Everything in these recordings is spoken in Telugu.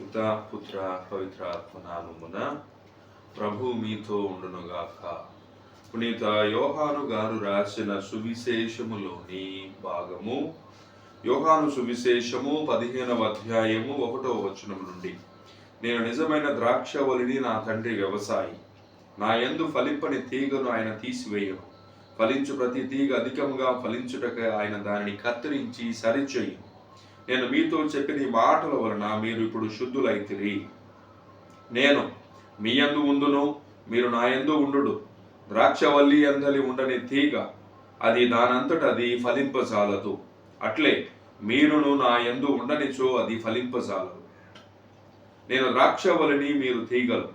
పితా పుత్ర పవిత్రాత్మ నామమున ప్రభు మీతో ఉండునుగాక. పునీత యోహాను గారు రాసిన సువిశేషములోని భాగము, యోహాను సువిశేషము 15వ అధ్యాయము 1వ వచనం నుండి. నేను నిజమైన ద్రాక్షవల్లిని, నా తండ్రి వ్యవసాయి. నా యందు ఫలింపని తీగను ఆయన తీసివేయను. ఫలించు ప్రతి తీగ అధికముగా ఫలించుటకై ఆయన దానిని కత్తిరించి సరిచేయును. నేను మీతో చెప్పిన ఈ మాటల వలన మీరు ఇప్పుడు శుద్ధులైతిరి. నేను మీ యందు ఉండును, మీరు నా యందు ఉండుడు. ద్రాక్షవల్లి అందలి ఉండని తీగ అది దానంతట అది ఫలింపజాలదు. అట్లే మీరును నా యందు ఉండనిచో అది ఫలింపజాలదు. నేను ద్రాక్షవల్లిని, మీరు తీగలు.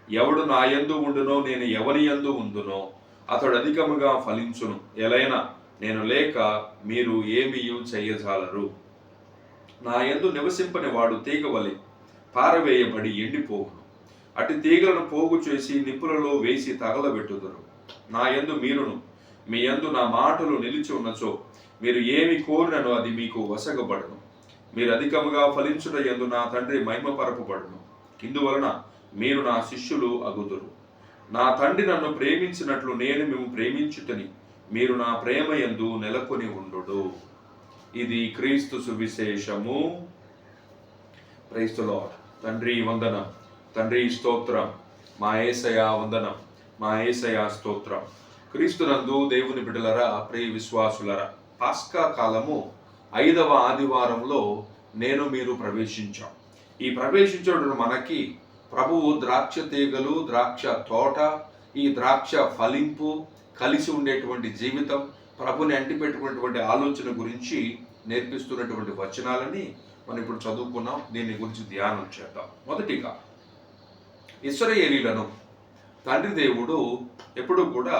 ఎవడు నా యందు ఉండునో, నేను ఎవని యందు ఉండునో అతడు అధికముగా ఫలించును. ఎలైనా నేను లేక మీరు ఏమీయూ చేయజాలరు. నా యందు నివసింపని వాడు తీగ వలె పారవేయబడి ఎండిపోవును. అటు తీగలను పోగు చేసి నిప్పులలో వేసి తగలబెట్టుదురు. నా యందు మీరును, మీ యందు నా మాటలు నిలిచి ఉన్నచో మీరు ఏమి కోరినను అది మీకు వసగబడును. మీరు అధికముగా ఫలించుట యందు నా తండ్రి మహిమపరపబడును. ఇందువలన మీరు నా శిష్యులు అగుదురు. నా తండ్రి నన్ను ప్రేమించినట్లు నేను మేము ప్రేమించుటని మీరు నా ప్రేమ యందు నెలకొని ఉండుడు. ఇది క్రీస్తు సువిశేషము. Praise the lord. తండ్రి వందనం, తండ్రి స్తోత్రం, మా యేసయ్య వందనం, మా యేసయ్య స్తోత్రం. క్రీస్తునందు దేవుని బిడ్డలరా, ప్రియ విశ్వాసులరా, పాస్కా కాలము 5వ ఆదివారంలో నేను మీరు ప్రవేశించాం. ఈ ప్రవేశించడం మనకి ప్రభువు ద్రాక్ష తీగలు, ద్రాక్ష తోట, ఈ ద్రాక్ష ఫలింపు, కలిసి ఉండేటువంటి జీవితం, ప్రభుని అంటిపెట్టుకున్నటువంటి ఆలోచన గురించి నేర్పిస్తున్నటువంటి వచనాలని మనం ఇప్పుడు చదువుకున్నాం. దీని గురించి ధ్యానం చేద్దాం. మొదటిగా, ఇశ్రాయేలీయులను తండ్రి దేవుడు ఎప్పుడూ కూడా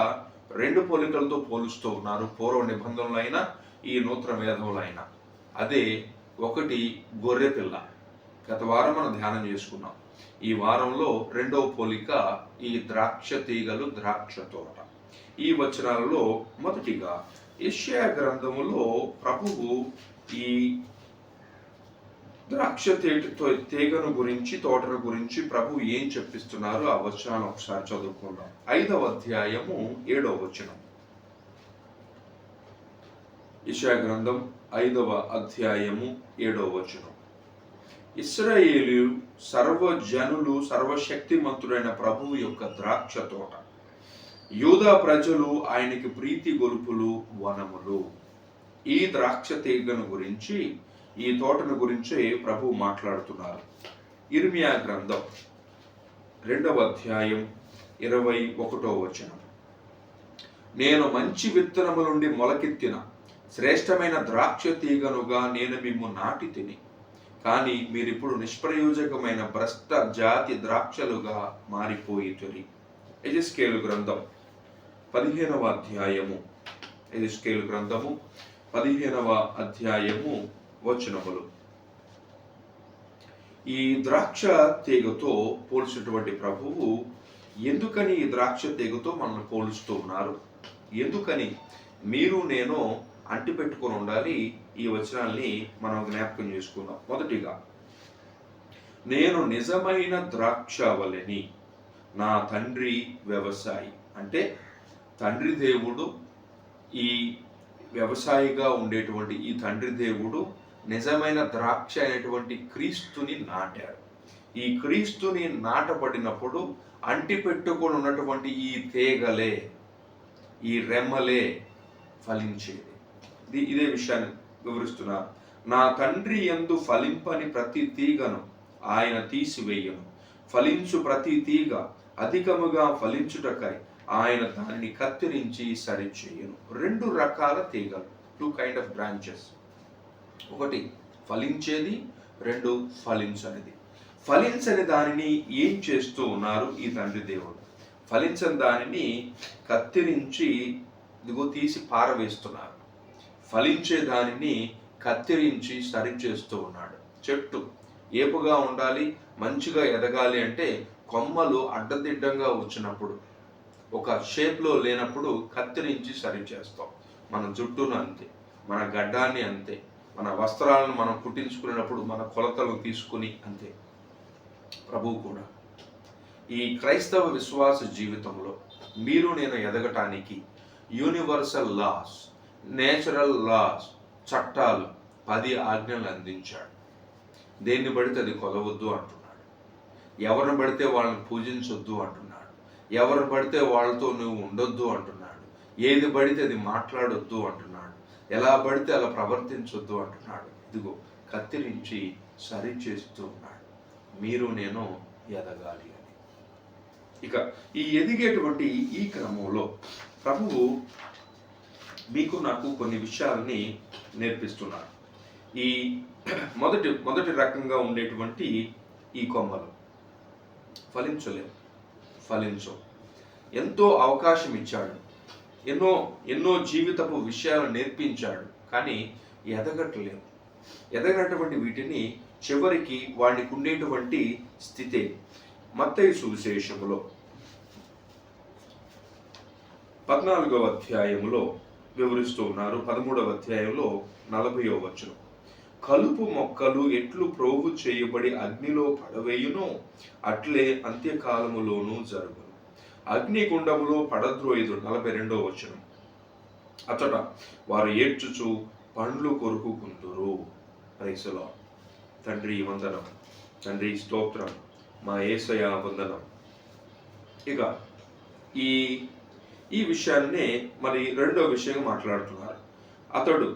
2 పోలికలతో పోలుస్తూ ఉన్నారు. పూర్వ నిబంధనలు అయినా ఈ నూతన వేదములు అయినా. అదే ఒకటి గొర్రె పిల్ల. గత వారం మనం ధ్యానం చేసుకున్నాం. ఈ వారంలో 2వ పోలిక ఈ ద్రాక్ష తీగలు, ద్రాక్ష తోట. ఈ వచనాలలో మొదటిగా యెషయా గ్రంథములో ప్రభువు ఈ ద్రాక్ష తీగను గురించి, తోటను గురించి ప్రభువు ఏం చెప్పిస్తున్నారు ఆ వచనాలు ఒకసారి చదువుకుందాం. 5వ అధ్యాయము 7వ వచనం. యెషయా గ్రంథం 5వ అధ్యాయము 7వ వచనం. ఇశ్రాయేలు సర్వజనులు, సర్వశక్తిమంతుడైన ప్రభువు యొక్క ద్రాక్ష తోట, యూదా ప్రజలు ఆయనకి ప్రీతి గొలుపులు, వనములు. ఈ ద్రాక్ష తీగను గురించి, ఈ తోటను గురించి ప్రభువు మాట్లాడుతున్నారు. ఇర్మియా గ్రంథం 2వ అధ్యాయం 21వ వచనం. నేను మంచి విత్తనము నుండి మొలకెత్తిన శ్రేష్టమైన ద్రాక్ష తీగనుగా నేను మిమ్ము నాటి తిని, కానీ మీరిప్పుడు నిష్ప్రయోజకమైన భ్రష్ట జాతి ద్రాక్షలుగా మారిపోయితురి. యెహెజ్కేలు గ్రంథం 15వ అధ్యాయము, యెహెజ్కేలు గ్రంథము 15వ అధ్యాయము వచనములు. ఈ ద్రాక్ష తీగతో పోల్చినటువంటి ప్రభువు ఎందుకని ఈ ద్రాక్ష తీగతో మనల్ని పోలుస్తూ ఉన్నారు, ఎందుకని మీరు నేను అంటిపెట్టుకొని ఉండాలి, ఈ వచనాల్ని మనం జ్ఞాపకం చేసుకుందాం. మొదటిగా, నేను నిజమైన ద్రాక్షవల్లిని, నా తండ్రి వ్యవసాయి. అంటే తండ్రి దేవుడు, ఈ వ్యవసాయిగా ఉండేటువంటి ఈ తండ్రి దేవుడు నిజమైన ద్రాక్ష అయినటువంటి క్రీస్తుని నాటాడు. ఈ క్రీస్తుని నాటబడినప్పుడు అంటిపెట్టుకొని ఉన్నటువంటి ఈ తీగలే, ఈ రెమ్మలే ఫలించేది. ఇదే విషయాన్ని వివరిస్తున్నారు. నా తండ్రి యందు ఫలింపని ప్రతి తీగను ఆయన తీసివేయను. ఫలించు ప్రతి తీగ అధికముగా ఫలించుటకై ఆయన దానిని కత్తిరించి సరిచేయను. 2 రకాల తీగలు, 2 కైండ్ ఆఫ్ బ్రాంచెస్. ఒకటి ఫలించేది, 2 ఫలించనిది. ఫలించని దానిని ఏం చేస్తూ ఉన్నారు ఈ తండ్రి దేవుడు? ఫలించని దానిని కత్తిరించి ఇదిగో తీసి పారవేస్తున్నారు. ఫలించే దానిని కత్తిరించి సరిచేస్తూ ఉన్నాడు. చెట్టు ఏపుగా ఉండాలి, మంచిగా ఎదగాలి అంటే కొమ్మలు అడ్డదిడ్డంగా వచ్చినప్పుడు, ఒక షేప్లో లేనప్పుడు కత్తిరించి సరి చేస్తాం. మన జుట్టును అంతే, మన గడ్డాన్ని అంతే, మన వస్త్రాలను మనం కుట్టించుకునేటప్పుడు మన కొలతలను తీసుకుని అంతే. ప్రభువు కూడా ఈ క్రైస్తవ విశ్వాస జీవితంలో మీరు నేను ఎదగటానికి యూనివర్సల్ లాస్, నేచురల్ లాస్, చట్టాలు 10 ఆజ్ఞలు అందించాడు. దేన్ని పడితే అది కొలవద్దు అంటున్నాడు. ఎవరిని పడితే వాళ్ళని పూజించొద్దు అంటున్నాడు. ఎవరిని పడితే వాళ్ళతో నువ్వు ఉండొద్దు అంటున్నాడు. ఏది పడితే అది మాట్లాడొద్దు అంటున్నాడు. ఎలా పడితే అలా ప్రవర్తించొద్దు అంటున్నాడు. ఇదిగో కత్తిరించి సరి చేస్తూ ఉన్నాడు. మీరు నేను ఎదగాలి అని. ఇక ఈ ఎదిగేటువంటి ఈ క్రమంలో ప్రభువు మీకు నాకు కొన్ని విషయాలని నేర్పిస్తున్నారు. ఈ మొదటి రకంగా ఉండేటువంటి ఈ కొమ్మలు ఫలించవు. ఎంతో అవకాశం ఇచ్చాడు, ఎన్నో జీవితపు విషయాలు నేర్పించాడు, కానీ ఎదగట్లేదు. ఎదగనటువంటి వీటిని చివరికి వాడికి ఉండేటువంటి స్థితే మత్తయి సువిశేషములో 14వ అధ్యాయములో వివరిస్తూ ఉన్నారు. 13వ అధ్యాయంలో 40వ వచనం, కలుపు మొక్కలు ఎట్లు ప్రోగు చేయబడి అగ్నిలో పడవేయునో అట్లే అంత్యకాలములోనూ జరుగును. అగ్నిగుండములో పడద్రోయుదు. 42వ వచనం, అచ్చట వారు ఏడ్చుచు పండ్లు కొరుకుకుందురు. Praise the lord. తండ్రి వందనం, తండ్రి స్తోత్రం, మా యేసయ్య వందనం. ఇక ఈ విషయాన్నే మరి రెండో విషయం మాట్లాడుతున్నారు. అతడు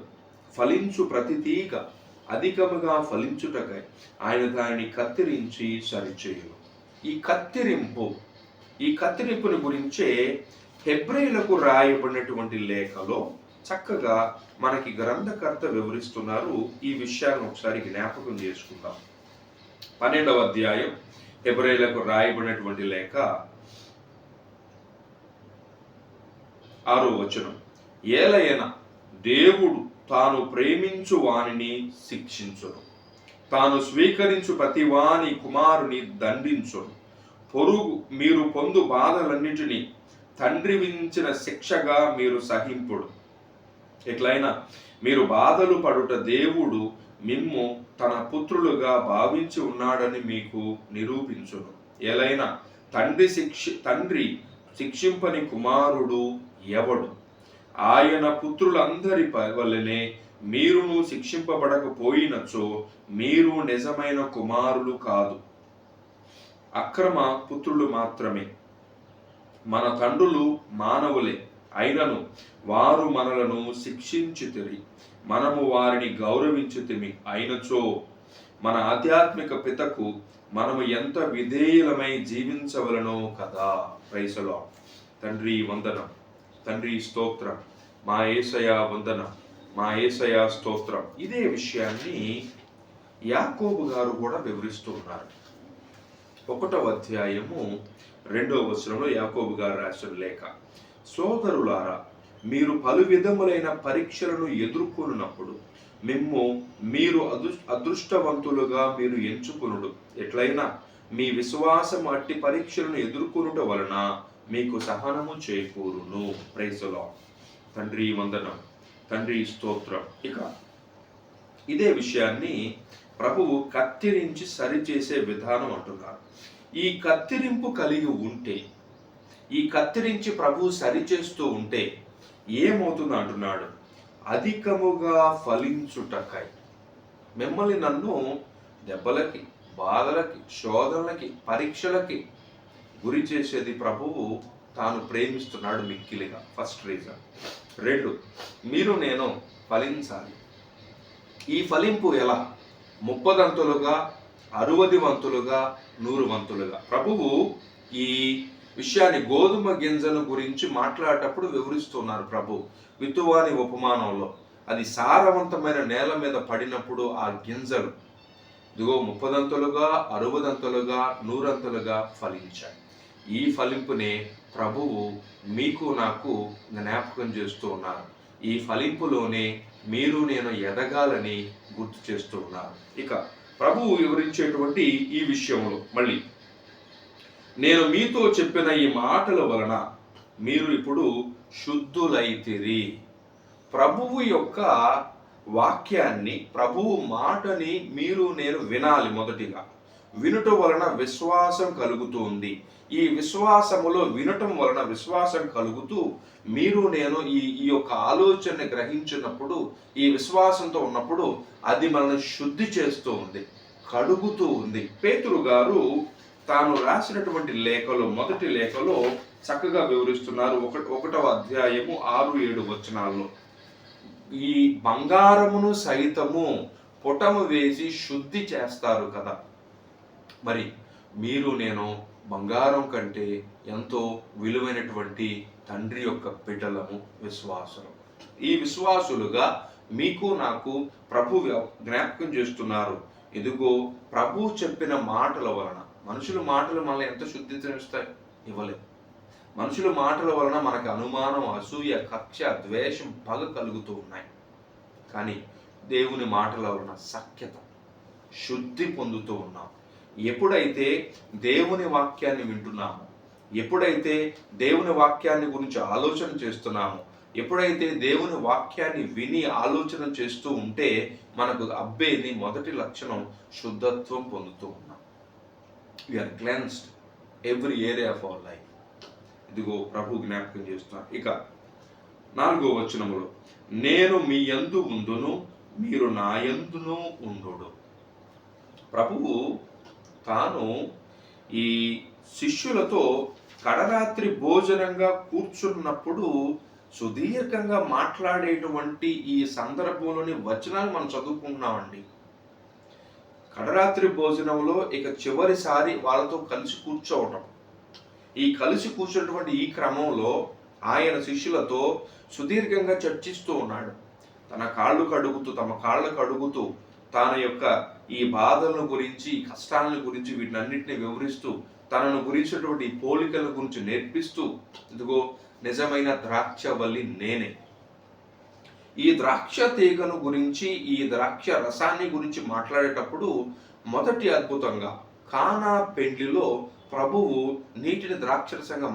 ఫలించు ప్రతి తీగ అధికముగా ఫలించుటకై ఆయన దానిని కత్తిరించి సరిచేయును. ఈ కత్తిరింపుని గురించే హెబ్రేయులకు రాయబడినటువంటి లేఖలో చక్కగా మనకి గ్రంథకర్త వివరిస్తున్నారు. ఈ విషయాన్ని ఒకసారి జ్ఞాపకం చేసుకుందాం. 12వ అధ్యాయం హెబ్రేయులకు రాయబడినటువంటి లేఖ 6వ వచనం, ఏలయన దేవుడు తాను ప్రేమించు వానిని శిక్షించును, తాను స్వీకరించు ప్రతి వాని కుమారుని దండించును. మీరు పొందు బాధలన్నిటినీ తండ్రి విధించిన శిక్షగా మీరు సహింపుడు. ఎట్లయినా మీరు బాధలు పడుట దేవుడు మిమ్ము తన పుత్రులుగా భావించి ఉన్నాడని మీకు నిరూపించును. ఎలైనా తండ్రి శిక్షింపని కుమారుడు ఎవడు? ఆయన పుత్రులందరి వలనే మీరును శిక్షింపబడకపోయినచో మీరు నిజమైన కుమారులు కాదు, అక్రమ పుత్రులు మాత్రమే. మన తండ్రులు మానవులే, అయినను వారు మనలను శిక్షించితిరి, మనము వారిని గౌరవించితిమి. అయినచో మన ఆధ్యాత్మిక పితకు మనము ఎంత విధేయులమై జీవించవలనో కదా. Praise the lord. తండ్రి వందనం, తండ్రి స్తోత్రం, మా యేసయ్య వందనం, మా యేసయ్య స్తోత్రం. ఇదే విషయాన్ని యాకోబు గారు కూడా వివరిస్తూ ఉన్నారు. 1వ అధ్యాయము 2వ వచనంలో యాకోబు గారు రాసిన లేఖ, సోదరులారా, మీరు పలు విధములైన పరీక్షలను ఎదుర్కొన్నప్పుడు మీరు అదృష్టవంతులుగా మీరు ఎంచుకొనుడు. ఎట్లయినా మీ విశ్వాసం అట్టి పరీక్షలను ఎదుర్కొనుట వలన మీకు సహనము చేకూరును. Praise the lord. తండ్రి వందనం, తండ్రి స్తోత్రం. ఇక ఇదే విషయాన్ని ప్రభువు కత్తిరించి సరిచేసే విధానం అంటున్నారు. ఈ కత్తిరింపు కలిగి ఉంటే, ఈ కత్తిరించి ప్రభువు సరిచేస్తూ ఉంటే ఏమవుతుంది అంటున్నాడు, అధికముగా ఫలించుటకై. మిమ్మల్ని నన్ను దెబ్బలకి, బాధలకి, శోధనలకి, పరీక్షలకి గురి చేసేది ప్రభువు తాను ప్రేమిస్తున్నాడు మిక్కిలిగా. First reason. 2, మీరు నేను ఫలించాలి. ఈ ఫలింపు ఎలా? 30 వంతులుగా, 60 వంతులుగా, 100 వంతులుగా. ప్రభువు ఈ విషయాన్ని గోధుమ గింజల గురించి మాట్లాడేటప్పుడు వివరిస్తున్నారు. ప్రభు విత్తువాని ఉపమానంలో అది సారవంతమైన నేల మీద పడినప్పుడు ఆ గింజలు ఇదిగో 30 వంతులుగా, 60 వంతులుగా, 100 వంతులుగా ఫలించాయి. ఈ ఫలింపునే ప్రభువు మీకు నాకు జ్ఞాపకం చేస్తూ ఉన్నారు. ఈ ఫలింపులోనే మీరు నేను ఎదగాలని గుర్తు చేస్తూ ఉన్నారు. ఇక ప్రభువు వివరించేటువంటి ఈ విషయంలో మళ్ళీ, నేను మీతో చెప్పిన ఈ మాటల వలన మీరు ఇప్పుడు శుద్ధులైతిరి. ప్రభువు యొక్క వాక్యాన్ని, ప్రభువు మాటని మీరు నేను వినాలి. మొదటిగా వినుట వలన విశ్వాసం కలుగుతుంది. ఈ విశ్వాసములో వినటం వలన విశ్వాసం కలుగుతూ మీరు నేను ఈ యొక్క ఆలోచనని గ్రహించినప్పుడు, ఈ విశ్వాసంతో ఉన్నప్పుడు అది మనల్ని శుద్ధి చేస్తూ ఉంది, కడుగుతూ ఉంది. పేతురు గారు తాను రాసినటువంటి లేఖలో, మొదటి లేఖలో చక్కగా వివరిస్తున్నారు. 1వ అధ్యాయము 6-7 వచనాల్లో ఈ బంగారమును సైతము పుటము వేసి శుద్ధి చేస్తారు కదా. మరి మీరు నేను బంగారం కంటే ఎంతో విలువైనటువంటి తండ్రి యొక్క బిడ్డలము, విశ్వాసులు. ఈ విశ్వాసులుగా మీకు నాకు ప్రభు జ్ఞాపకం చేస్తున్నారు. ఇదిగో ప్రభు చెప్పిన మాటల వలన, మనుషుల మాటలు మనల్ని ఎంత శుద్ధి చేస్తాయి? ఇవ్వలేదు. మనుషుల మాటల వలన మనకు అనుమానం, అసూయ, కక్ష, ద్వేషం, పగ కలుగుతూ ఉన్నాయి. కానీ దేవుని మాటల వలన సఖ్యత, శుద్ధి పొందుతూ ఉన్నాం. ఎప్పుడైతే దేవుని వాక్యాన్ని వింటున్నామో, ఎప్పుడైతే దేవుని వాక్యాన్ని గురించి ఆలోచన చేస్తున్నామో, ఎప్పుడైతే దేవుని వాక్యాన్ని విని ఆలోచన చేస్తూ ఉంటే మనకు అబ్బేది మొదటి లక్షణం శుద్ధత్వం పొందుతూ ఉన్నాం. We are cleansed every area of our life. ఇదిగో ప్రభు జ్ఞాపకం చేస్తున్నారు. ఇక 4వ వచనములో, నేను మీ యందు ఉందును, మీరు నా యందును ఉండుడు. ప్రభువు తాను ఈ శిష్యులతో కడరాత్రి భోజనంగా కూర్చున్నప్పుడు సుదీర్ఘంగా మాట్లాడేటువంటి ఈ సందర్భంలోని వచనాలు మనం చదువుకుంటున్నామండి. కడరాత్రి భోజనంలో ఇక చివరిసారి వాళ్ళతో కలిసి కూర్చోవటం, ఈ కలిసి కూర్చున్నటువంటి ఈ క్రమంలో ఆయన శిష్యులతో సుదీర్ఘంగా చర్చిస్తూ ఉన్నాడు. తమ కాళ్ళు కడుగుతూ తన యొక్క ఈ బాధలను గురించి, ఈ కష్టాలను గురించి, వీటినన్నింటినీ వివరిస్తూ, తనను గురించినటువంటి పోలికల గురించి నేర్పిస్తూ, ఇదిగో నిజమైన ద్రాక్షవల్లి నేనే. ఈ ద్రాక్ష తీగను గురించి, ఈ ద్రాక్ష రసాన్ని గురించి మాట్లాడేటప్పుడు మొదటి అద్భుతంగా కానా పెండ్లిలో ప్రభువు నీటిని ద్రాక్షరసంగా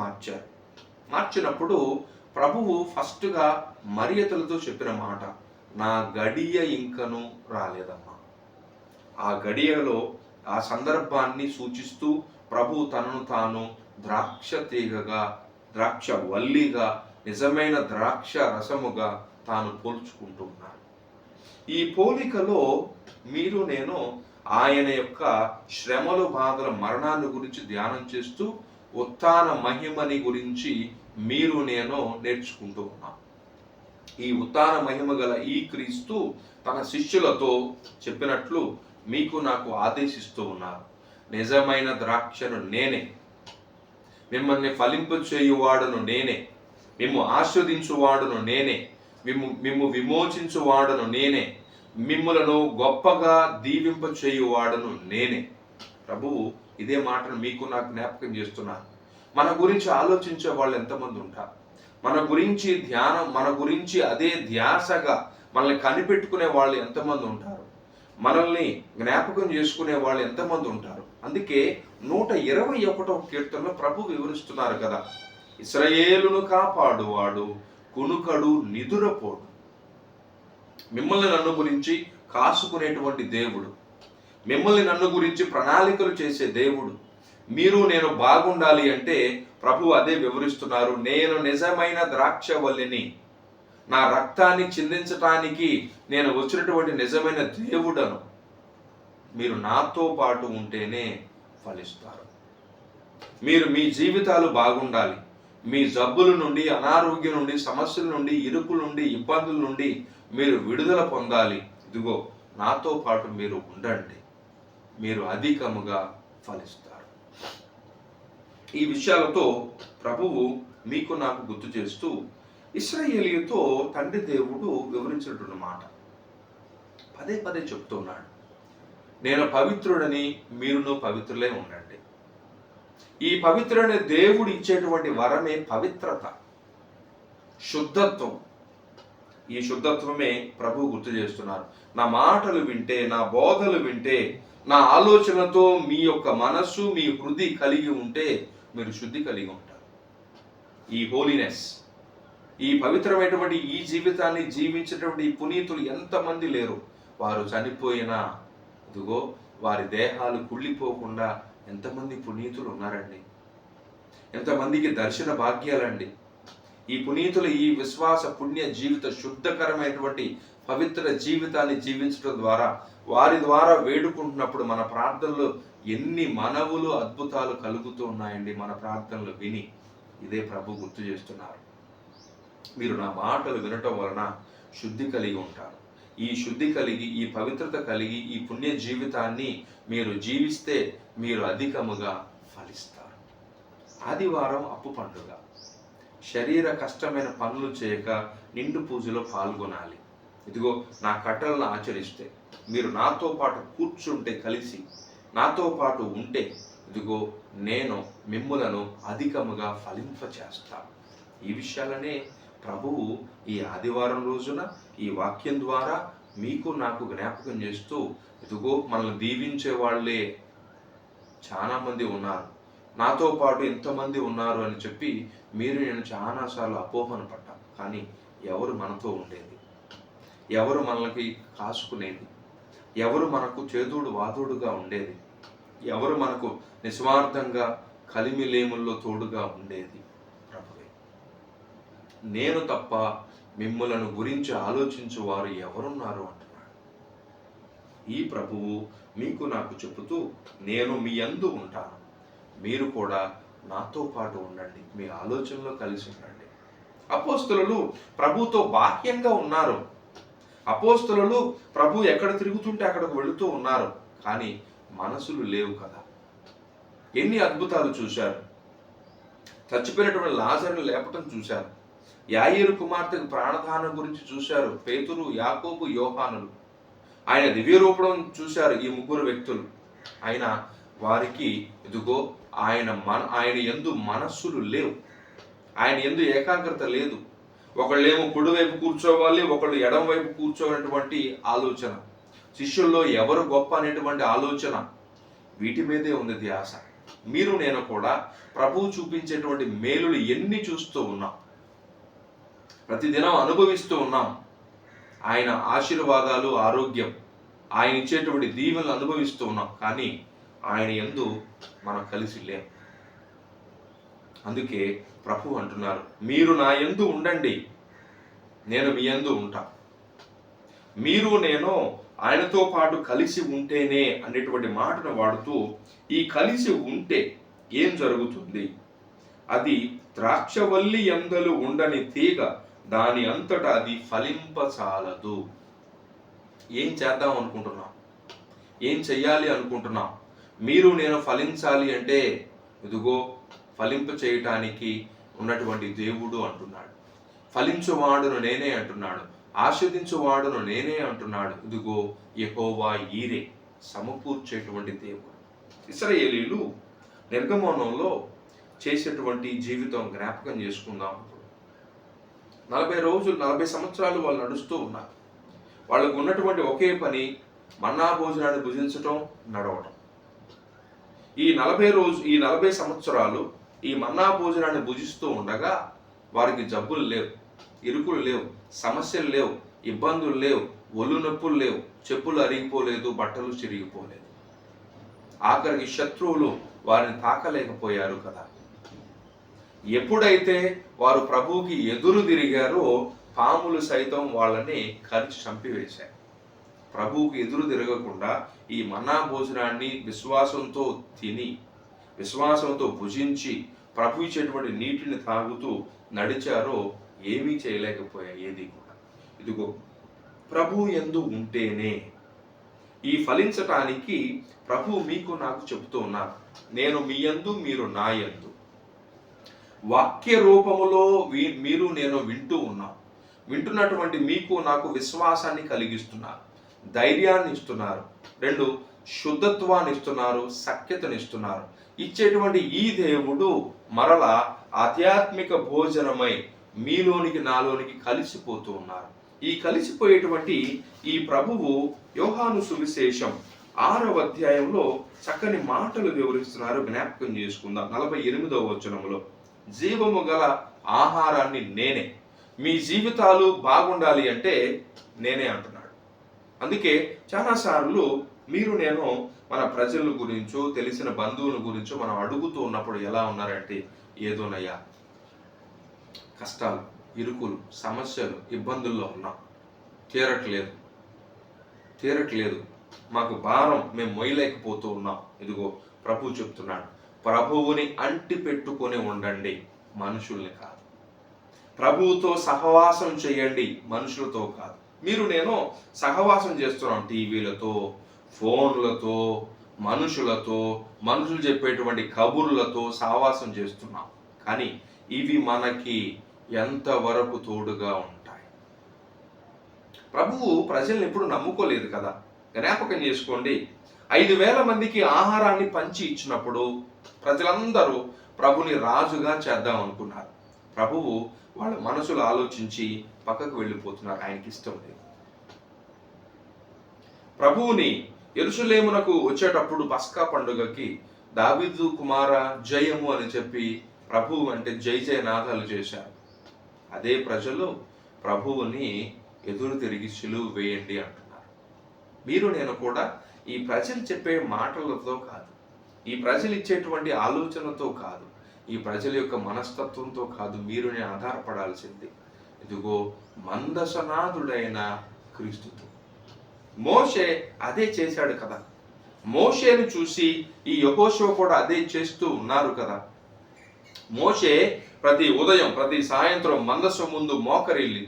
మార్చినప్పుడు ప్రభువు ఫస్ట్గా మరియతలతో చెప్పిన మాట, నా గడియ ఇంకను రాలేదమ్మా. ఆ గడియలో, ఆ సందర్భాన్ని సూచిస్తూ ప్రభు తనను తాను ద్రాక్ష తీగగా, ద్రాక్ష వల్లిగా, నిజమైన ద్రాక్ష రసముగా తాను పోల్చుకుంటూ ఉన్నాడు. ఈ పోలికలో మీరు నేను ఆయన యొక్క శ్రమలు, బాధల, మరణాన్ని గురించి ధ్యానం చేస్తూ ఉత్థాన మహిమని గురించి మీరు నేను నేర్చుకుంటూ ఉన్నాం. ఈ ఉత్థాన మహిమ గల ఈ క్రీస్తు తన శిష్యులతో చెప్పినట్లు మీకు నాకు ఆదేశిస్తూ ఉన్నారు. నిజమైన ద్రాక్షను నేనే, మిమ్మల్ని ఫలింపచేయువాడును నేనే, మిమ్ము ఆస్వాదించువాడును నేనే, మిమ్ము విమోచించువాడును నేనే, మిమ్ములను గొప్పగా దీవింపచేయువాడును నేనే. ప్రభువు ఇదే మాటను మీకు నాకు జ్ఞాపకం చేస్తున్నారు. మన గురించి ఆలోచించే వాళ్ళు ఎంతమంది ఉంటారు? మన గురించి ధ్యానం, మన గురించి అదే ధ్యాసగా మనల్ని కనిపెట్టుకునే వాళ్ళు ఎంతమంది ఉంటారు? మనల్ని జ్ఞాపకం చేసుకునే వాళ్ళు ఎంతమంది ఉంటారు? అందుకే 121వ కీర్తనలో ప్రభు వివరిస్తున్నారు కదా, ఇశ్రాయేలును కాపాడువాడు కునుకడు నిదురపోడు. మిమ్మల్ని నన్ను గురించి కాసుకునేటువంటి దేవుడు, మిమ్మల్ని నన్ను గురించి ప్రణాళికలు చేసే దేవుడు. మీరు నేను బాగుండాలి అంటే ప్రభు అదే వివరిస్తున్నారు. నేను నిజమైన ద్రాక్షవల్లిని, నా రక్తాన్ని చిందించటానికి నేను వచ్చినటువంటి నిజమైన దేవుడను. మీరు నాతో పాటు ఉంటేనే ఫలిస్తారు. మీరు మీ జీవితాలు బాగుండాలి, మీ జబ్బుల నుండి, అనారోగ్యం నుండి, సమస్యల నుండి, ఇరుకుల నుండి, ఇబ్బందుల నుండి మీరు విడుదల పొందాలి. ఇదిగో నాతో పాటు మీరు ఉండండి, మీరు అధికముగా ఫలిస్తారు. ఈ విషయాలతో ప్రభువు మీకు నాకు గుర్తు చేస్తూ ఇశ్రాయేలీయుతో తండ్రి దేవుడు వివరించినటువంటి మాట పదే పదే చెప్తున్నాడు. నేను పవిత్రుడని మీరును పవిత్రులే ఉండండి. ఈ పవిత్రుడనే దేవుడు ఇచ్చేటువంటి వరమే పవిత్రత, శుద్ధత్వం. ఈ శుద్ధత్వమే ప్రభు గుర్తు చేస్తున్నారు. నా మాటలు వింటే, నా బోధలు వింటే, నా ఆలోచనతో మీ యొక్క మనస్సు, మీ హృదయ కలిగి ఉంటే మీరు శుద్ధి కలిగి ఉంటారు. ఈ హోలీనెస్, ఈ పవిత్రమైనటువంటి ఈ జీవితాన్ని జీవించేటువంటి పునీతులు ఎంతమంది లేరు. వారు చనిపోయినా ఇదిగో వారి దేహాలు కుళ్ళిపోకుండా ఎంతమంది పునీతులు ఉన్నారండి. ఎంతమందికి దర్శన భాగ్యాలండి. ఈ పునీతులు ఈ విశ్వాస పుణ్య జీవిత శుద్ధకరమైనటువంటి పవిత్ర జీవితాన్ని జీవించడం ద్వారా, వారి ద్వారా వేడుకుంటున్నప్పుడు మన ప్రార్థనలో ఎన్ని మనవులు అద్భుతాలు కలుగుతూ ఉన్నాయండి. మన ప్రార్థనలు విని ఇదే ప్రభు గుర్తు చేస్తున్నారు. మీరు నా మాటలు వినటం వలన శుద్ధి కలిగి ఉంటారు. ఈ శుద్ధి కలిగి, ఈ పవిత్రత కలిగి, ఈ పుణ్య జీవితాన్ని మీరు జీవిస్తే మీరు అధికముగా ఫలిస్తారు. ఆదివారం అప్పు పండుగ. శరీర కష్టమైన పనులు చేయక నిండు పూజలో పాల్గొనాలి. ఇదిగో నా కట్టలను ఆచరిస్తే, మీరు నాతో పాటు కూర్చుంటే, కలిసి నాతో పాటు ఉంటే, ఇదిగో నేను మిమ్ములను అధికముగా ఫలింపచేస్తాను. ఈ విషయాలనే ప్రభువు ఈ ఆదివారం రోజున ఈ వాక్యం ద్వారా మీకు నాకు జ్ఞాపకం చేస్తూ, ఇదిగో మనల్ని దీవించే వాళ్ళే చాలా మంది ఉన్నారు, నాతో పాటు ఎంతమంది ఉన్నారు అని చెప్పి మీరు నేను చాలాసార్లు అపోహన పడ్డాం. కానీ ఎవరు మనతో ఉండేది, ఎవరు మనకి కాసుకునేది, ఎవరు మనకు చేదోడు వాదోడుగా ఉండేది, ఎవరు మనకు నిస్వార్థంగా కలిమిలేముల్లో తోడుగా ఉండేది? ప్రభువే. నేను తప్ప మిమ్ములను గురించి ఆలోచించు వారు ఎవరున్నారు అంటున్నాడు ఈ ప్రభువు. మీకు నాకు చెబుతూ, నేను మీ యందు ఉంటాను, మీరు కూడా నాతో పాటు ఉండండి, మీ ఆలోచనలో కలిసి ఉండండి. అపోస్తలులు ప్రభుతో బాహ్యంగా ఉన్నారు. అపోస్తలులు ప్రభు ఎక్కడ తిరుగుతుంటే అక్కడికి వెళుతూ ఉన్నారు. కానీ మనసులు లేవు కదా. ఎన్ని అద్భుతాలు చూశారు. చచ్చిపోయినటువంటి లాజరును లేపటం చూశారు. యాయీరు కుమార్తెకు ప్రాణదానం గురించి చూశారు. పేతురు, యాకోబు, యోహానులు. ఆయన దివ్య రూపం చూశారు ఈ ముగ్గురు వ్యక్తులు. ఆయన వారికి ఇదిగో ఆయన యందు మనస్సులు లేవు, ఆయన యందు ఏకాగ్రత లేదు. ఒకళ్ళేమో కుడివైపు కూర్చోవాలి, ఒకళ్ళు ఎడం వైపు కూర్చోవాలనేటువంటి ఆలోచన, శిష్యుల్లో ఎవరు గొప్ప అనేటువంటి ఆలోచన, వీటి మీదే ఉంది ధ్యాస. మీరు నేను కూడా ప్రభువు చూపించేటువంటి మేలులు ఎన్ని చూస్తూ ఉన్నాం, ప్రతిదినం అనుభవిస్తూ ఉన్నాం. ఆయన ఆశీర్వాదాలు, ఆరోగ్యం, ఆయన ఇచ్చేటువంటి దీవెనలు అనుభవిస్తూ ఉన్నాం. కానీ ఆయన యందు మనం కలిసి లేం. అందుకే ప్రభు అంటున్నారు, మీరు నా యందు ఉండండి, నేను మీ యందు ఉంటా. మీరు నేను ఆయనతో పాటు కలిసి ఉంటేనే అనేటువంటి మాటను వాడుతూ, ఈ కలిసి ఉంటే ఏం జరుగుతుంది? అది ద్రాక్షవల్లి యందలు ఉండని తీగ, దాని అంతటా అది ఫలింపచాలదు. ఏం చేద్దాం అనుకుంటున్నాం, ఏం చెయ్యాలి అనుకుంటున్నాం? మీరు నేను ఫలించాలి అంటే ఇదిగో ఫలింప చేయటానికి ఉన్నటువంటి దేవుడు అంటున్నాడు. ఫలించువాడును నేనే అంటున్నాడు, ఆస్వాదించువాడును నేనే అంటున్నాడు. ఇదిగో యెహోవా ఈరే, సమకూర్చేటువంటి దేవుడు. ఇశ్రాయేలీయులు నిర్గమనంలో చేసేటువంటి జీవితం జ్ఞాపకం చేసుకుందాం. 40 సంవత్సరాలు వాళ్ళు నడుస్తూ ఉన్నారు. వాళ్ళకు ఉన్నటువంటి ఒకే పని మన్నా భోజనాన్ని భుజించటం, నడవటం. ఈ 40 సంవత్సరాలు ఈ మన్నా భోజనాన్ని భుజిస్తూ ఉండగా వారికి జబ్బులు లేవు, ఇరుకులు లేవు, సమస్యలు లేవు, ఇబ్బందులు లేవు, ఒళ్ళు నొప్పులు లేవు, చెప్పులు అరిగిపోలేదు, బట్టలు చిరిగిపోలేదు. ఆఖరికి శత్రువులు వారిని తాకలేకపోయారు కదా. ఎప్పుడైతే వారు ప్రభువుకి ఎదురు తిరిగారో పాములు సైతం వాళ్ళని కరిచి చంపివేశాయి. ప్రభువుకి ఎదురు తిరగకుండా ఈ మన్నా భోజనాన్ని విశ్వాసంతో తిని, విశ్వాసంతో భుజించి, ప్రభు ఇచ్చేటువంటి నీటిని తాగుతూ నడిచారో ఏమీ చేయలేకపోయాయి ఏది కూడా. ఇదిగో ప్రభు యందు ఉంటేనే ఈ ఫలించటానికి ప్రభు మీకు నాకు చెబుతూ ఉన్నారు, నేను మీ యందు, మీరు నా యందు. వాక్య రూపములో మీరు నేను వింటూ ఉన్నాం. వింటున్నటువంటి మీకు నాకు విశ్వాసాన్ని కలిగిస్తున్నారు, ధైర్యాన్ని ఇస్తున్నారు, 2 శుద్ధత్వాన్ని ఇస్తున్నారు, సఖ్యతను ఇస్తున్నారు. ఇచ్చేటువంటి ఈ దేవుడు మరల ఆధ్యాత్మిక భోజనమై మీలోనికి నాలోనికి కలిసిపోతూ ఉన్నారు. ఈ కలిసిపోయేటువంటి ఈ ప్రభువు యోహాను సువిశేషం 6వ అధ్యాయంలో చక్కని మాటలు వివరిస్తున్నారు. జ్ఞాపకం చేసుకుందాం. 48వ వచనంలో, జీవము గల ఆహారాన్ని నేనే, మీ జీవితాలు బాగుండాలి అంటే నేనే అంటున్నాడు. అందుకే చాలాసార్లు మీరు నేను మన ప్రజల గురించో తెలిసిన బంధువుల గురించో మనం అడుగుతూ ఉన్నప్పుడు ఎలా ఉన్నారంటే, ఏదోనయ్యా కష్టాలు, ఇరుకులు, సమస్యలు, ఇబ్బందుల్లో ఉన్నాం, తీరట్లేదు, మాకు భారం మేము మొయ్యలేకపోతూ ఉన్నాం. ఇదిగో ప్రభు చెప్తున్నాడు, ప్రభువుని అంటి పెట్టుకొని ఉండండి, మనుషుల్ని కాదు. ప్రభువుతో సహవాసం చేయండి, మనుషులతో కాదు. మీరు నేను సహవాసం చేస్తున్నాం టీవీలతో, ఫోన్లతో, మనుషులు చెప్పేటువంటి కబుర్లతో సహవాసం చేస్తున్నాం. కానీ ఇవి మనకి ఎంతవరకు తోడుగా ఉంటాయి? ప్రభువు ప్రజల్ని ఎప్పుడు నమ్ముకోలేదు కదా. జ్ఞాపకం చేసుకోండి, 5,000 మందికి ఆహారాన్ని పంచి ఇచ్చినప్పుడు ప్రజలందరూ ప్రభుని రాజుగా చేద్దాం అనుకున్నారు. ప్రభువు వాళ్ళ మనసులు ఆలోచించి పక్కకు వెళ్ళిపోతున్నారు, ఆయనకి ఇష్టం లేదు. ప్రభువుని యెరూషలేమునకు వచ్చేటప్పుడు పస్కా పండుగకి దావీదు కుమార జయము అని చెప్పి ప్రభువు అంటే జయ జయనాదాలు చేశారు. అదే ప్రజలు ప్రభువుని ఎదురు తిరిగి సిలువ వేయండి అంటున్నారు. మీరు నేను కూడా ఈ ప్రజలు చెప్పే మాటలతో కాదు, ఈ ప్రజలు ఇచ్చేటువంటి ఆలోచనతో కాదు, ఈ ప్రజల యొక్క మనస్తత్వంతో కాదు, మీరు నేను ఆధారపడాల్సింది ఇదిగో మందసనాథుడైన క్రీస్తుతో. మోషే అదే చేశాడు కదా. మోషేను చూసి ఈ యెహోషువ కూడా అదే చేస్తూ ఉన్నారు కదా. మోషే ప్రతి ఉదయం ప్రతి సాయంత్రం మందసం ముందు మోకరిల్లి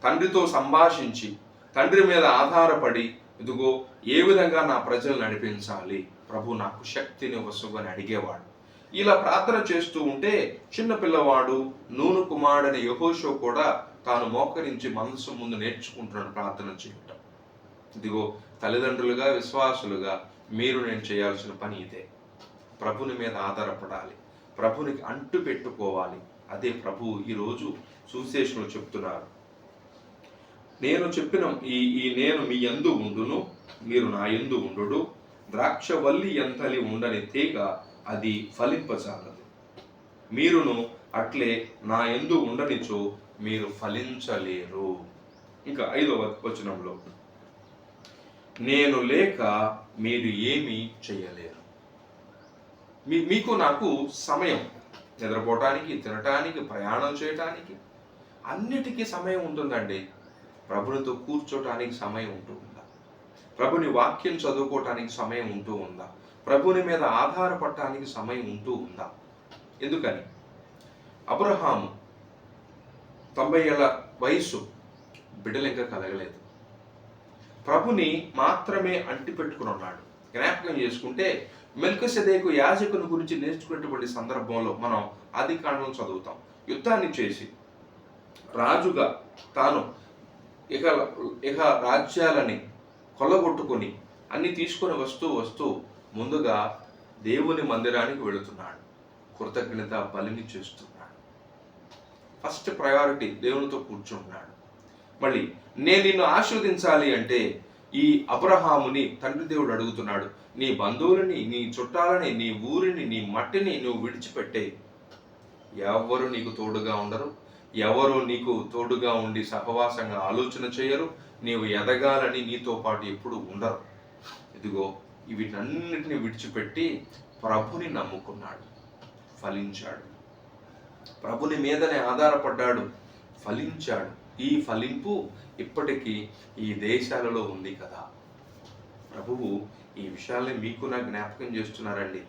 తండ్రితో సంభాషించి తండ్రి మీద ఆధారపడి ఇదిగో ఏ విధంగా నా ప్రజలు నడిపించాలి, ప్రభు నాకు శక్తిని వసుగని అడిగేవాడు. ఇలా ప్రార్థన చేస్తూ ఉంటే చిన్న పిల్లవాడు నూను కుమారుడని యెహోషువ కూడా తాను మోకరించి మందసం ముందు నేర్చుకుంటున్నాడు ప్రార్థన చేయటం. ఇదిగో తల్లిదండ్రులుగా విశ్వాసులుగా మీరు నేను చేయాల్సిన పని ఇదే. ప్రభుని మీద ఆధారపడాలి, ప్రభునికి అంటు పెట్టుకోవాలి. అదే ప్రభువు ఈరోజు సువిశేషంలో చెప్తున్నారు. నేను చెప్పిన నేను మీ యందు ఉండును, మీరు నా యందు ఉండుడు. ద్రాక్షవల్లి ఎంతలి ఉండని తీగ అది ఫలింపజాలదు. మీరును అట్లే నా యందు ఉండనిచో మీరు ఫలించలేరు. ఇంకా 5వ వచనంలో, నేను లేక మీరు ఏమీ చేయలేరు. మీకు నాకు సమయం నిద్రపోవటానికి, తినటానికి, ప్రయాణం చేయటానికి అన్నిటికీ సమయం ఉంటుందండి. ప్రభునితో కూర్చోటానికి సమయం ఉంటూ ఉందా? ప్రభుని వాక్యం చదువుకోవటానికి సమయం ఉంటూ ఉందా? ప్రభుని మీద ఆధారపడటానికి సమయం ఉంటూ ఉందా? ఎందుకని అబ్రహాము 90 ఏళ్ల వయసు, బిడ్డలు ఇంకా కలగలేదు. ప్రభుని మాత్రమే అంటి పెట్టుకుని ఉన్నాడు. జ్ఞాపకం చేసుకుంటే మెల్కీసెదెకు యాజకుని గురించి నేర్చుకునేటువంటి సందర్భంలో మనం ఆదికాండం చదువుతాం. యుద్ధాన్ని చేసి రాజుగా తాను ఇక రాజ్యాలని కొల్లగొట్టుకొని అన్ని తీసుకొని వస్తూ ముందుగా దేవుని మందిరానికి వెళుతున్నాడు. కృతజ్ఞత బలిని చేస్తున్నాడు. ఫస్ట్ ప్రయారిటీ దేవునితో కూర్చుంటున్నాడు. మళ్ళీ నేను నిన్ను ఆశీర్వదించాలి అంటే ఈ అబ్రహాముని తండ్రి దేవుడు అడుగుతున్నాడు, నీ బంధువులని, నీ చుట్టాలని, నీ ఊరిని, నీ మట్టిని నువ్వు విడిచిపెట్టే. ఎవరు నీకు తోడుగా ఉండరు, ఎవరు నీకు తోడుగా ఉండి సహవాసంగా ఆలోచన చేయరు, నీవు ఎదగాలని నీతో పాటు ఎప్పుడు ఉండరు. ఇదిగో వీటన్నిటిని విడిచిపెట్టి ప్రభుని నమ్ముకున్నాడు, ఫలించాడు. ప్రభుని మీదనే ఆధారపడ్డాడు, ఫలించాడు. ఈ ఫలింపు ఇప్పటికీ ఈ దేశాలలో ఉంది కదా. ప్రభువు ఈ విషయాల్ని మీకు నా జ్ఞాపకం చేస్తున్నారండి.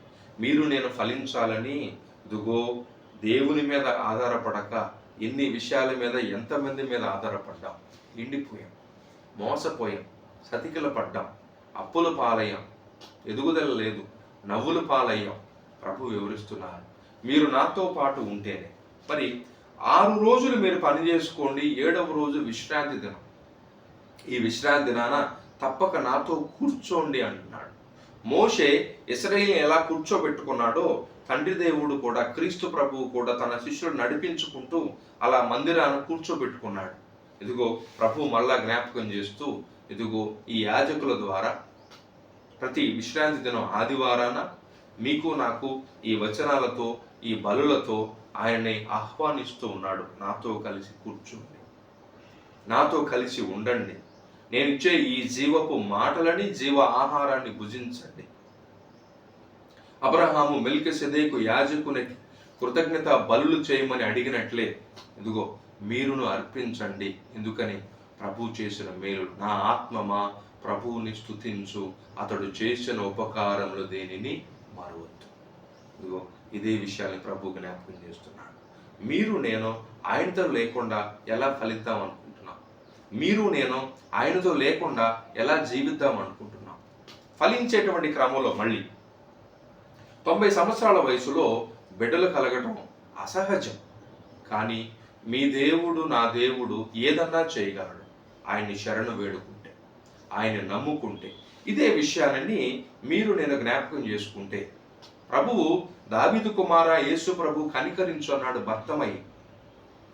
మీరు నేను ఫలించాలని ఇదిగో దేవుని మీద ఆధారపడక ఎన్ని విషయాల మీద, ఎంతమంది మీద ఆధారపడ్డాం, నిండిపోయాం, మోసపోయాం, సతికిల పడ్డాం, అప్పుల పాలయ్యాం, ఎదుగుదల లేదు, నవ్వుల పాలయ్యాం. ప్రభు వివరిస్తున్నారు, మీరు నాతో పాటు ఉంటేనే. మరి 6 రోజులు మీరు పని చేసుకోండి, 7వ రోజు విశ్రాంతి దినం. ఈ విశ్రాంతి దినాన తప్పక నాతో కూర్చోండి అంటున్నాడు. మోషే ఇశ్రాయేలుని ఎలా కూర్చోబెట్టుకున్నాడో తండ్రి దేవుడు కూడా, క్రీస్తు ప్రభువు కూడా తన శిష్యుడు నడిపించుకుంటూ అలా మందిరాన కూర్చోబెట్టుకున్నాడు. ఇదిగో ప్రభు మళ్ళా జ్ఞాపకం చేస్తూ ఇదిగో ఈ యాజకుల ద్వారా ప్రతి విశ్రాంతి దినం ఆదివారాన మీకు నాకు ఈ వచనాలతో, ఈ బలులతో ఆయన్ని ఆహ్వానిస్తూ ఉన్నాడు. నాతో కలిసి కూర్చోండి, నాతో కలిసి ఉండండి, నేను ఇచ్చే ఈ జీవపు మాటలని, జీవ ఆహారాన్ని భుజించండి. అబ్రహాము మెల్కీసెదెకు యాజకునికి కృతజ్ఞత బలులు చేయమని అడిగినట్లే ఇదిగో మీరును అర్పించండి. ఎందుకని? ప్రభు చేసిన మేలు. నా ఆత్మమా ప్రభువుని స్తుతించు, అతడు చేసిన ఉపకారములు దేనిని మరువద్దు. ఇదిగో ఇదే విషయాన్ని ప్రభు జ్ఞాపకం చేస్తున్నాడు. మీరు నేను ఆయనతో లేకుండా ఎలా ఫలిద్దాం అనుకుంటున్నాం? మీరు నేను ఆయనతో లేకుండా ఎలా జీవిద్దాం అనుకుంటున్నాం? ఫలించేటువంటి క్రమంలో మళ్ళీ 90 సంవత్సరాల వయసులో బిడ్డలు కలగటం అసహజం. కానీ మీ దేవుడు, నా దేవుడు ఏదన్నా చేయగలడు. ఆయన్ని శరణు వేడుకుంటే, ఆయన నమ్ముకుంటే, ఇదే విషయాన్ని మీరు నేను జ్ఞాపకం చేసుకుంటే, ప్రభువు దావీదు కుమార యేసు ప్రభు కనికరించు అన్నాడు భర్తమై.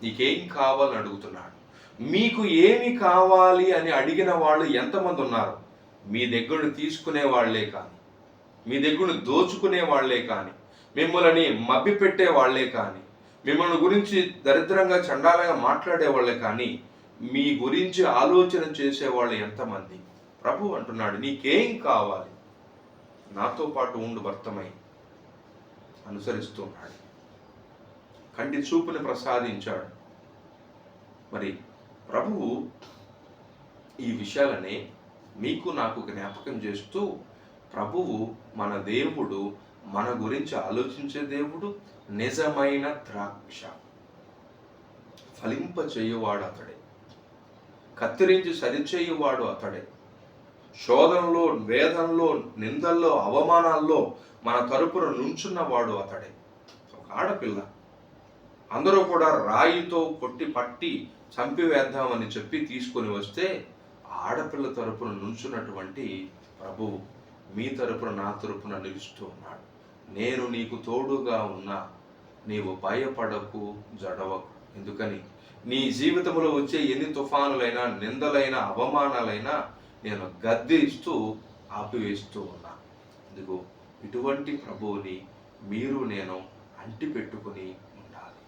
నీకేం కావాలని అడుగుతున్నాడు. మీకు ఏమి కావాలి అని అడిగిన వాళ్ళు ఎంతమంది ఉన్నారు? మీ దగ్గర తీసుకునే వాళ్లే కానీ, మీ దగ్గర దోచుకునే వాళ్లే కానీ, మిమ్మల్ని మభ్య పెట్టే వాళ్లే కానీ, మిమ్మల్ని గురించి దరిద్రంగా చండాలంగా మాట్లాడే వాళ్ళే కానీ, మీ గురించి ఆలోచన చేసేవాళ్ళు ఎంతమంది? ప్రభు అంటున్నాడు, నీకేం కావాలి? నాతో పాటు ఉండు భర్తమై అనుసరిస్తున్నాడు. కంటి చూపుని ప్రసాదించాడు. మరి ప్రభువు ఈ విషయాలనే మీకు నాకు జ్ఞాపకం చేస్తూ, ప్రభువు మన దేవుడు, మన గురించి ఆలోచించే దేవుడు, నిజమైన ద్రాక్ష, ఫలింప చేయువాడు అతడే, కత్తిరించి సరిచేయువాడు అతడే, శోధనలో, వేదనలో, నిందల్లో, అవమానాల్లో మన తరపున నుంచున్నవాడు అతడే. ఒక ఆడపిల్ల అందరూ కూడా రాయితో కొట్టి పట్టి చంపివేద్దామని చెప్పి తీసుకొని వస్తే ఆడపిల్ల తరపున నుంచున్నటువంటి ప్రభువు మీ తరపున, నా తరపున నిలుస్తూ ఉన్నాడు. నేను నీకు తోడుగా ఉన్నా, నీవు భయపడకు, జడవకు. ఎందుకని? నీ జీవితంలో వచ్చే ఎన్ని తుఫానులైనా, నిందలైనా, అవమానాలైనా నేను గద్దిస్తూ ఆపివేస్తూ ఉన్నా. ఇదిగో ఇటువంటి ప్రభువుని మీరు నేను అంటి పెట్టుకుని ఉండాలి.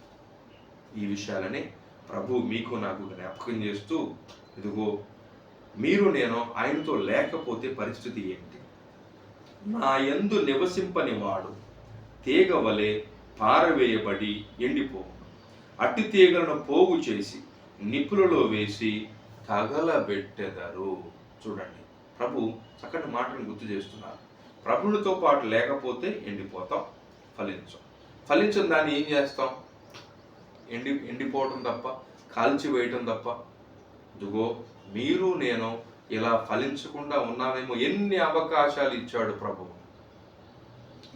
ఈ విషయాలని ప్రభు మీకు నాకు జ్ఞాపకం చేస్తూ, ఇదిగో మీరు నేను ఆయనతో లేకపోతే పరిస్థితి ఏంటి? నా యందు నివసింపని వాడు తీగ వలె పారవేయబడి ఎండిపోవు. అట్టి తీగలను పోగు చేసి నిప్పులలో వేసి తగలబెట్టెదరు. చూడండి, ప్రభు చక్కటి మాటను గుర్తు చేస్తున్నారు. ప్రభునితో పాటు లేకపోతే ఎండిపోతాం, ఫలించం దాన్ని ఏం చేస్తాం? ఎండిపోవటం తప్ప, కాల్చివేయటం తప్ప. ఇదిగో మీరు నేను ఇలా ఫలించకుండా ఉన్నామేమో. ఎన్ని అవకాశాలు ఇచ్చాడు ప్రభువు,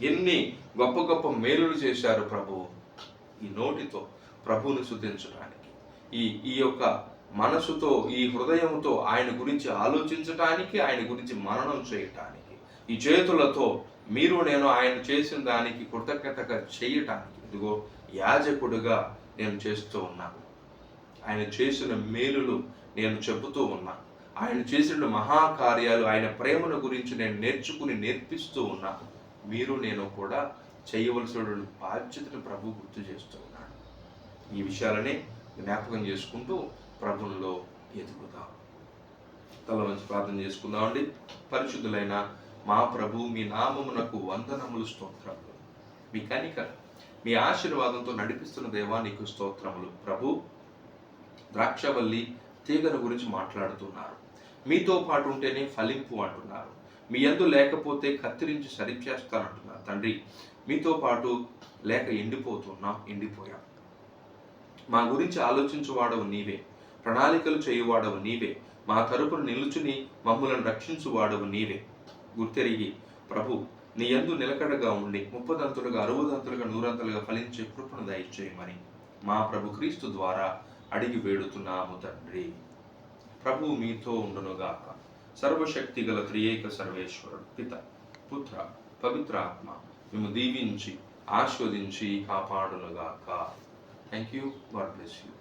ఎన్ని గొప్ప గొప్ప మేలులు చేశారు ప్రభువు. ఈ నోటితో ప్రభువును స్తుతించడానికి, ఈ యొక్క మనసుతో, ఈ హృదయంతో ఆయన గురించి ఆలోచించటానికి, ఆయన గురించి మననం చేయటానికి, ఈ చేతులతో మీరు నేను ఆయన చేసిన దానికి కృతజ్ఞతగా చేయటానికి, ఇదిగో యాజకుడిగా నేను చేస్తూ ఉన్నాను. ఆయన చేసిన మేలులు నేను చెబుతూ ఉన్నా. ఆయన చేసిన మహాకార్యాలు, ఆయన ప్రేమను గురించి నేను నేర్పిస్తూ ఉన్నాను. మీరు నేను కూడా చేయవలసిన బాధ్యతను ప్రభు గుర్తు చేస్తూ ఉన్నాడు. ఈ విషయాలనే జ్ఞాపకం చేసుకుంటూ ప్రభువులో ఎదుగుదాం. తల వంచి ప్రార్థన చేసుకుందామండి. పరిశుద్ధులైన మా ప్రభు, మీ నామమునకు వందనములు, స్తోత్రములు. మీ కనికర, మీ ఆశీర్వాదంతో నడిపిస్తున్న దేవా నీకు స్తోత్రములు. ప్రభు, ద్రాక్షవల్లి తీగను గురించి మాట్లాడుతున్నారు. మీతో పాటు ఉంటేనే ఫలింపు అంటున్నారు. మీ యందు లేకపోతే కత్తిరించి సరిచేస్తానంటున్నారు. తండ్రి, మీతో పాటు లేక ఎండిపోయాం. మా గురించి ఆలోచించువాడవు నీవే, ప్రణాళికలు చేయువాడవు నీవే, మా తరపున నిలుచుని మమ్ములను రక్షించువాడవు నీవే. గుర్తెరిగి ప్రభు, నీ యందు నిలకడగా ఉండి 30 60 100 ఫలించే కృపను దయచేయమని మా ప్రభు క్రీస్తు ద్వారా అడిగి వేడుతున్నాము తండ్రి. ప్రభు మీతో ఉండునుగాక. సర్వశక్తి గల త్రియేక సర్వేశ్వరుడు, పిత, పుత్ర, పవిత్ర ఆత్మ మేము దీవించి ఆస్వాదించి కాపాడునుగాక. Thank you. God bless you.